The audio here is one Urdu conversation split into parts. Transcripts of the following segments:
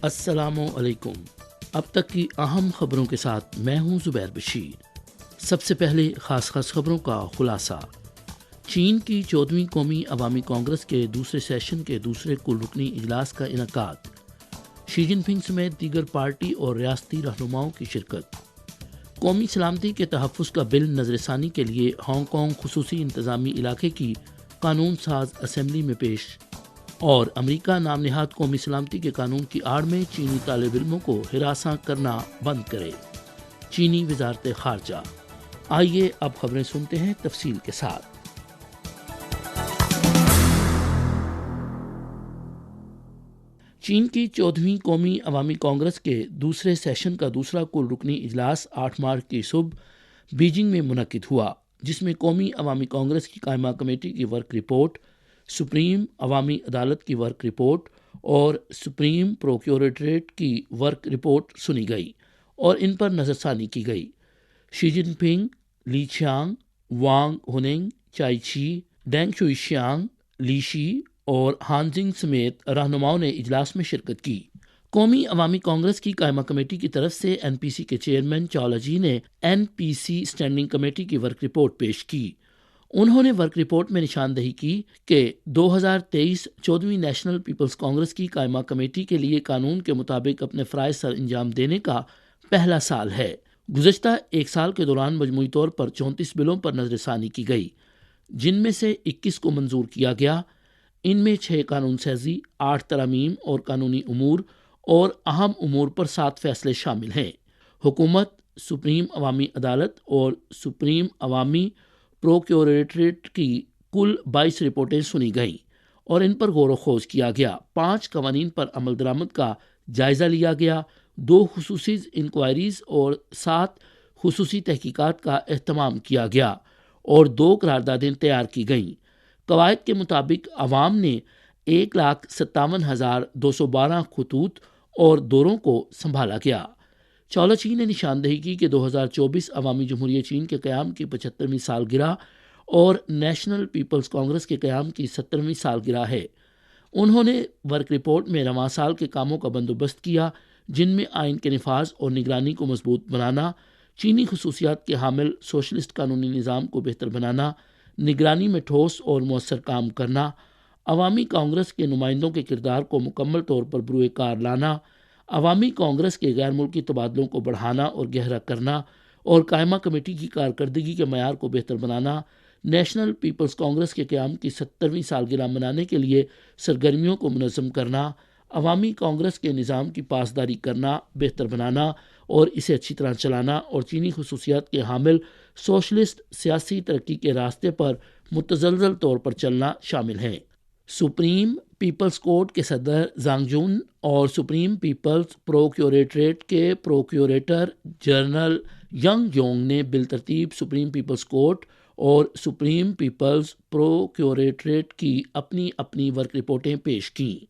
السلام علیکم۔ اب تک کی اہم خبروں کے ساتھ میں ہوں زبیر بشیر۔ سب سے پہلے خاص خبروں کا خلاصہ۔ چین کی 14ویں قومی عوامی کانگریس کے دوسرے سیشن کے دوسرے کل رکنی اجلاس کا انعقاد۔ شی جن پنگ سمیت دیگر پارٹی اور ریاستی رہنماؤں کی شرکت۔ قومی سلامتی کے تحفظ کا بل نظر ثانی کے لیے ہانگ کانگ خصوصی انتظامی علاقے کی قانون ساز اسمبلی میں پیش۔ اور امریکہ نام نہاد قومی سلامتی کے قانون کی آڑ میں چینی طالب علموں کو ہراساں کرنا بند کرے۔ چینی وزارت خارجہ۔ آئیے اب خبریں سنتے ہیں تفصیل کے ساتھ۔ چین کی 14ویں قومی عوامی کانگریس کے دوسرے سیشن کا دوسرا کل رکنی اجلاس 8 مارچ کی صبح بیجنگ میں منعقد ہوا، جس میں قومی عوامی کانگریس کی قائمہ کمیٹی کی ورک رپورٹ، سپریم عوامی عدالت کی ورک رپورٹ اور سپریم پروکیوریٹریٹ کی ورک رپورٹ سنی گئی اور ان پر نظر ثانی کی گئی۔ شی جن پنگ، لی چیانگ، وانگ ہوننگ، چائی چی، ڈینگ شوئیشیانگ، لی شی اور ہان زنگ سمیت رہنماؤں نے اجلاس میں شرکت کی۔ قومی عوامی کانگریس کی قائمہ کمیٹی کی طرف سے این پی سی کے چیئرمین چاولا جی نے این پی سی اسٹینڈنگ کمیٹی کی ورک رپورٹ پیش کی۔ انہوں نے ورک رپورٹ میں نشاندہی کی کہ 2023 14ویں نیشنل پیپلز کانگریس کی قائمہ کمیٹی کے لیے قانون کے مطابق اپنے فرائض سر انجام دینے کا پہلا سال ہے۔ گزشتہ ایک سال کے دوران مجموعی طور پر 34 بلوں پر نظر ثانی کی گئی، جن میں سے 21 کو منظور کیا گیا۔ ان میں 6 قانون سازی، 8 ترامیم اور قانونی امور اور اہم امور پر 7 فیصلے شامل ہیں۔ حکومت، سپریم عوامی عدالت اور سپریم عوامی پروکیوریٹریٹ کی کل 22 رپورٹیں سنی گئیں اور ان پر غور و خوض کیا گیا۔ 5 قوانین پر عمل درآمد کا جائزہ لیا گیا، 2 خصوصی انکوائریز اور 7 خصوصی تحقیقات کا اہتمام کیا گیا اور 2 قراردادیں تیار کی گئیں۔ قواعد کے مطابق عوام نے 1,57,212 خطوط اور دوروں کو سنبھالا گیا۔ چاولا جی نے نشاندہی کی کہ 2024 عوامی جمہوریہ چین کے قیام کی 75ویں سالگرہ اور نیشنل پیپلز کانگریس کے قیام کی 70ویں سالگرہ ہے۔ انہوں نے ورک رپورٹ میں رواں سال کے کاموں کا بندوبست کیا، جن میں آئین کے نفاذ اور نگرانی کو مضبوط بنانا، چینی خصوصیات کے حامل سوشلسٹ قانونی نظام کو بہتر بنانا، نگرانی میں ٹھوس اور مؤثر کام کرنا، عوامی کانگریس کے نمائندوں کے کردار کو مکمل طور پر بروئے کار لانا، عوامی کانگریس کے غیر ملکی تبادلوں کو بڑھانا اور گہرا کرنا اور قائمہ کمیٹی کی کارکردگی کے معیار کو بہتر بنانا، نیشنل پیپلز کانگریس کے قیام کی 70ویں سالگرہ منانے کے لیے سرگرمیوں کو منظم کرنا، عوامی کانگریس کے نظام کی پاسداری کرنا، بہتر بنانا اور اسے اچھی طرح چلانا اور چینی خصوصیات کے حامل سوشلسٹ سیاسی ترقی کے راستے پر متزلزل طور پر چلنا شامل ہیں۔ سپریم پیپلز کورٹ کے صدر زانگ جون اور سپریم پیپلز پروکیوریٹریٹ کے پروکیوریٹر جنرل ینگ یونگ نے بالترتیب سپریم پیپلز کورٹ اور سپریم پیپلز پروکیوریٹریٹ کی اپنی اپنی ورک رپورٹیں پیش کیں۔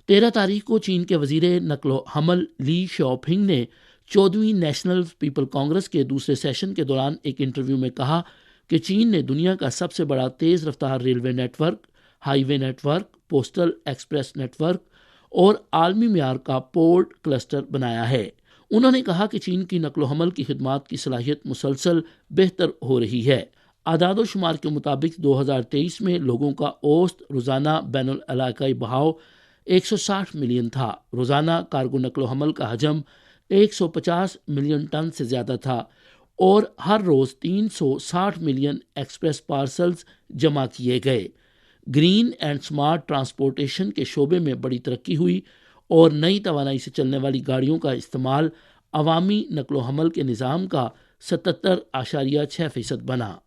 13 تاریخ کو چین کے وزیر نقل و حمل لی شیاؤپنگ نے 14ویں نیشنل پیپل کانگریس کے دوسرے سیشن کے دوران ایک انٹرویو میں کہا کہ چین نے دنیا کا سب سے بڑا تیز رفتار railway network, highway network, postal express network اور عالمی معیار کا پورٹ کلسٹر بنایا ہے۔ انہوں نے کہا کہ چین کی نقل و حمل کی خدمات کی صلاحیت مسلسل بہتر ہو رہی ہے۔ اعداد و شمار کے مطابق 2023 میں لوگوں کا اوسط روزانہ بین العلاقائی بہاؤ 160 ملین تھا۔ روزانہ کارگو نقل و حمل کا حجم 150 ملین ٹن سے زیادہ تھا اور ہر روز 360 ملین ایکسپریس پارسلز جمع کیے گئے۔ گرین اینڈ سمارٹ ٹرانسپورٹیشن کے شعبے میں بڑی ترقی ہوئی اور نئی توانائی سے چلنے والی گاڑیوں کا استعمال عوامی نقل و حمل کے نظام کا 77.6% بنا۔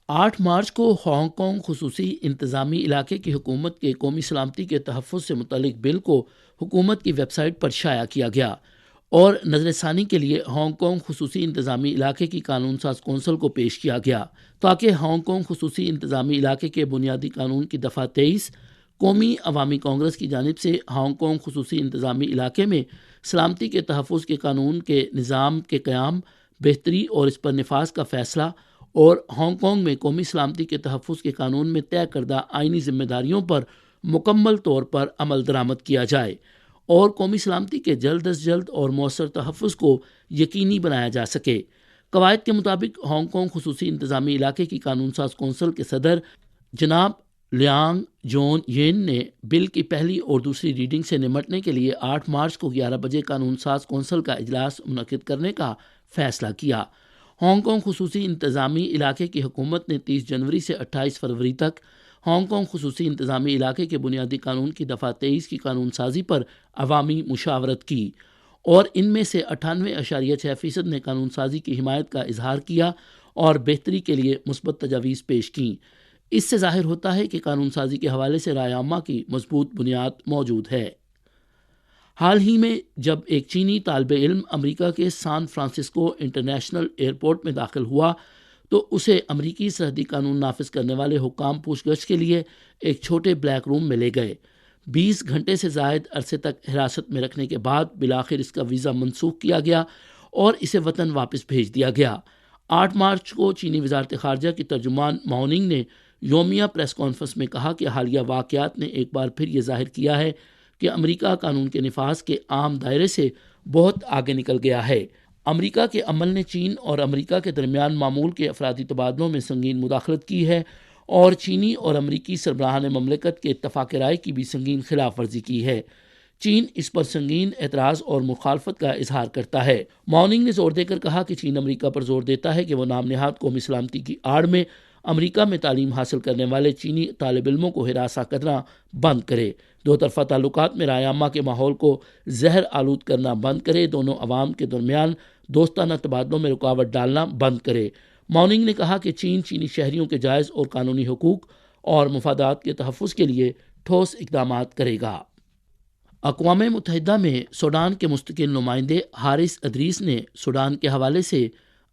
8 مارچ کو ہانگ کانگ خصوصی انتظامی علاقے کی حکومت کے قومی سلامتی کے تحفظ سے متعلق بل کو حکومت کی ویب سائٹ پر شائع کیا گیا اور نظر ثانی کے لیے ہانگ کانگ خصوصی انتظامی علاقے کی قانون ساز کونسل کو پیش کیا گیا تاکہ ہانگ کانگ خصوصی انتظامی علاقے کے بنیادی قانون کی دفعہ 23 قومی عوامی کانگریس کی جانب سے ہانگ کانگ خصوصی انتظامی علاقے میں سلامتی کے تحفظ کے قانون کے نظام کے قیام، بہتری اور اس پر نفاذ کا فیصلہ اور ہانگ کانگ میں قومی سلامتی کے تحفظ کے قانون میں طے کردہ آئینی ذمہ داریوں پر مکمل طور پر عمل درآمد کیا جائے اور قومی سلامتی کے جلد از جلد اور مؤثر تحفظ کو یقینی بنایا جا سکے۔ قواعد کے مطابق ہانگ کانگ خصوصی انتظامی علاقے کی قانون ساز کونسل کے صدر جناب لیانگ جون ین نے بل کی پہلی اور دوسری ریڈنگ سے نمٹنے کے لیے 8 مارچ کو 11 بجے قانون ساز کونسل کا اجلاس منعقد کرنے کا فیصلہ کیا۔ ہانگ کانگ خصوصی انتظامی علاقے کی حکومت نے 30 جنوری سے 28 فروری تک ہانگ کانگ خصوصی انتظامی علاقے کے بنیادی قانون کی دفعہ 23 کی قانون سازی پر عوامی مشاورت کی اور ان میں سے 98.6% نے قانون سازی کی حمایت کا اظہار کیا اور بہتری کے لیے مثبت تجاویز پیش کیں۔ اس سے ظاہر ہوتا ہے کہ قانون سازی کے حوالے سے رائے عامہ کی مضبوط بنیاد موجود ہے۔ حال ہی میں جب ایک چینی طالب علم امریکہ کے سان فرانسسکو انٹرنیشنل ایئرپورٹ میں داخل ہوا تو اسے امریکی سرحدی قانون نافذ کرنے والے حکام پوچھ گچھ کے لیے ایک چھوٹے بلیک روم میں لے گئے۔ 20 گھنٹے سے زائد عرصے تک حراست میں رکھنے کے بعد بالآخر اس کا ویزا منسوخ کیا گیا اور اسے وطن واپس بھیج دیا گیا۔ 8 مارچ کو چینی وزارت خارجہ کی ترجمان ماؤننگ نے یومیہ پریس کانفرنس میں کہا کہ حالیہ واقعات نے ایک بار پھر یہ ظاہر کیا ہے کہ امریکہ قانون کے نفاذ کے عام دائرے سے بہت آگے نکل گیا ہے۔ امریکہ کے عمل نے چین اور امریکہ کے درمیان معمول کے افرادی تبادلوں میں سنگین مداخلت کی ہے اور چینی اور امریکی سربراہان مملکت کے اتفاق رائے کی بھی سنگین خلاف ورزی کی ہے۔ چین اس پر سنگین اعتراض اور مخالفت کا اظہار کرتا ہے۔ ماؤننگ نے زور دے کر کہا کہ چین امریکہ پر زور دیتا ہے کہ وہ نام نہاد قومی سلامتی کی آڑ میں امریکہ میں تعلیم حاصل کرنے والے چینی طالب علموں کو ہراساں کرنا بند کرے، دو طرفہ تعلقات میں رائے عامہ کے ماحول کو زہر آلود کرنا بند کرے، دونوں عوام کے درمیان دوستانہ تبادلوں میں رکاوٹ ڈالنا بند کرے۔ ماؤننگ نے کہا کہ چینی شہریوں کے جائز اور قانونی حقوق اور مفادات کے تحفظ کے لیے ٹھوس اقدامات کرے گا۔ اقوام متحدہ میں سوڈان کے مستقل نمائندے حارث ادریس نے سوڈان کے حوالے سے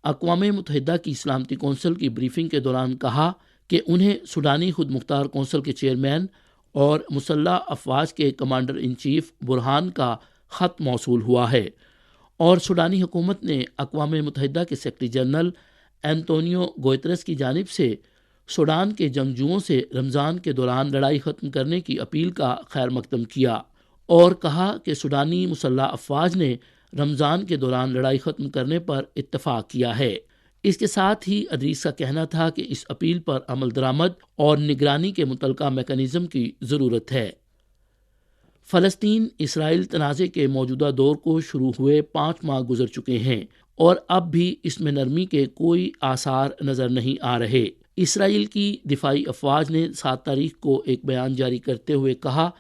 اقوام متحدہ کی سلامتی کونسل کی بریفنگ کے دوران کہا کہ انہیں سوڈانی خود مختار کونسل کے چیئرمین اور مسلح افواج کے کمانڈر ان چیف برہان کا خط موصول ہوا ہے اور سوڈانی حکومت نے اقوام متحدہ کے سیکرٹری جنرل اینتونیو گوئترس کی جانب سے سوڈان کے جنگجوؤں سے رمضان کے دوران لڑائی ختم کرنے کی اپیل کا خیر مقدم کیا اور کہا کہ سوڈانی مسلح افواج نے رمضان کے دوران لڑائی ختم کرنے پر اتفاق کیا ہے۔ اس کے ساتھ ہی ادریس کا کہنا تھا کہ اس اپیل پر عمل درآمد اور نگرانی کے متعلقہ میکانزم کی ضرورت ہے۔ فلسطین اسرائیل تنازع کے موجودہ دور کو شروع ہوئے 5 ماہ گزر چکے ہیں اور اب بھی اس میں نرمی کے کوئی آثار نظر نہیں آ رہے۔ اسرائیل کی دفاعی افواج نے 7 تاریخ کو ایک بیان جاری کرتے ہوئے کہا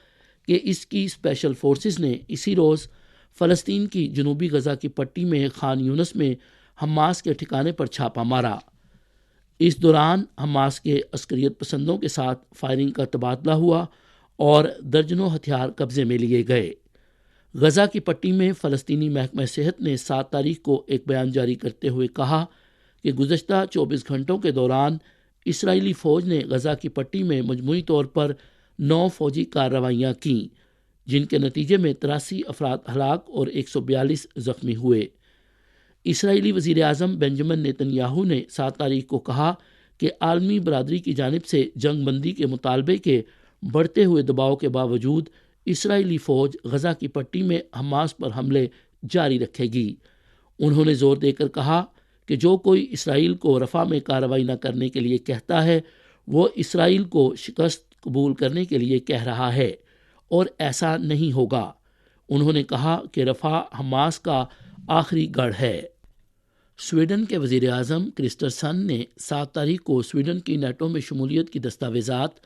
کہ اس کی اسپیشل فورسز نے اسی روز فلسطین کی جنوبی غزہ کی پٹی میں خان یونس میں حماس کے ٹھکانے پر چھاپا مارا۔ اس دوران حماس کے عسکریت پسندوں کے ساتھ فائرنگ کا تبادلہ ہوا اور درجنوں ہتھیار قبضے میں لیے گئے۔ غزہ کی پٹی میں فلسطینی محکمہ صحت نے 7 تاریخ کو ایک بیان جاری کرتے ہوئے کہا کہ گزشتہ 24 گھنٹوں کے دوران اسرائیلی فوج نے غزہ کی پٹی میں مجموعی طور پر 9 فوجی کارروائیاں کیں، جن کے نتیجے میں 83 افراد ہلاک اور 142 زخمی ہوئے۔ اسرائیلی وزیر اعظم بنجمن نیتن یاہو نے 7 تاریخ کو کہا کہ عالمی برادری کی جانب سے جنگ بندی کے مطالبے کے بڑھتے ہوئے دباؤ کے باوجود اسرائیلی فوج غزہ کی پٹی میں حماس پر حملے جاری رکھے گی۔ انہوں نے زور دے کر کہا کہ جو کوئی اسرائیل کو رفح میں کارروائی نہ کرنے کے لیے کہتا ہے وہ اسرائیل کو شکست قبول کرنے کے لیے کہہ رہا ہے اور ایسا نہیں ہوگا۔ انہوں نے کہا کہ رفح حماس کا آخری گڑھ ہے۔ سویڈن کے وزیر اعظم کرسٹرسن نے 7 تاریخ کو سویڈن کی نیٹو میں شمولیت کی دستاویزات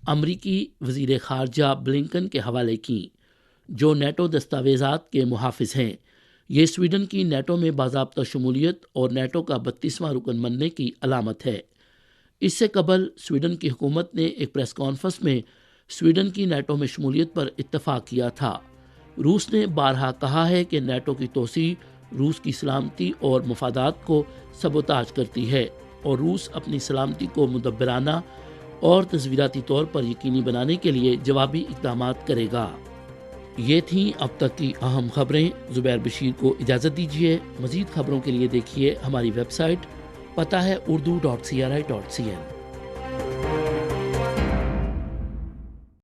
امریکی وزیر خارجہ بلنکن کے حوالے کی، جو نیٹو دستاویزات کے محافظ ہیں۔ یہ سویڈن کی نیٹو میں باضابطہ شمولیت اور نیٹو کا 32واں رکن بننے کی علامت ہے۔ اس سے قبل سویڈن کی حکومت نے ایک پریس کانفرنس میں سویڈن کی نیٹو میں شمولیت پر اتفاق کیا تھا۔ روس نے بارہا کہا ہے کہ نیٹو کی توسیع روس کی سلامتی اور مفادات کو سبوتاژ کرتی ہے اور روس اپنی سلامتی کو مدبرانہ اور تصویراتی طور پر یقینی بنانے کے لیے جوابی اقدامات کرے گا۔ یہ تھیں اب تک کی اہم خبریں۔ زبیر بشیر کو اجازت دیجیے۔ مزید خبروں کے لیے دیکھیے ہماری ویب سائٹ، پتہ ہے urdu.cri.cn۔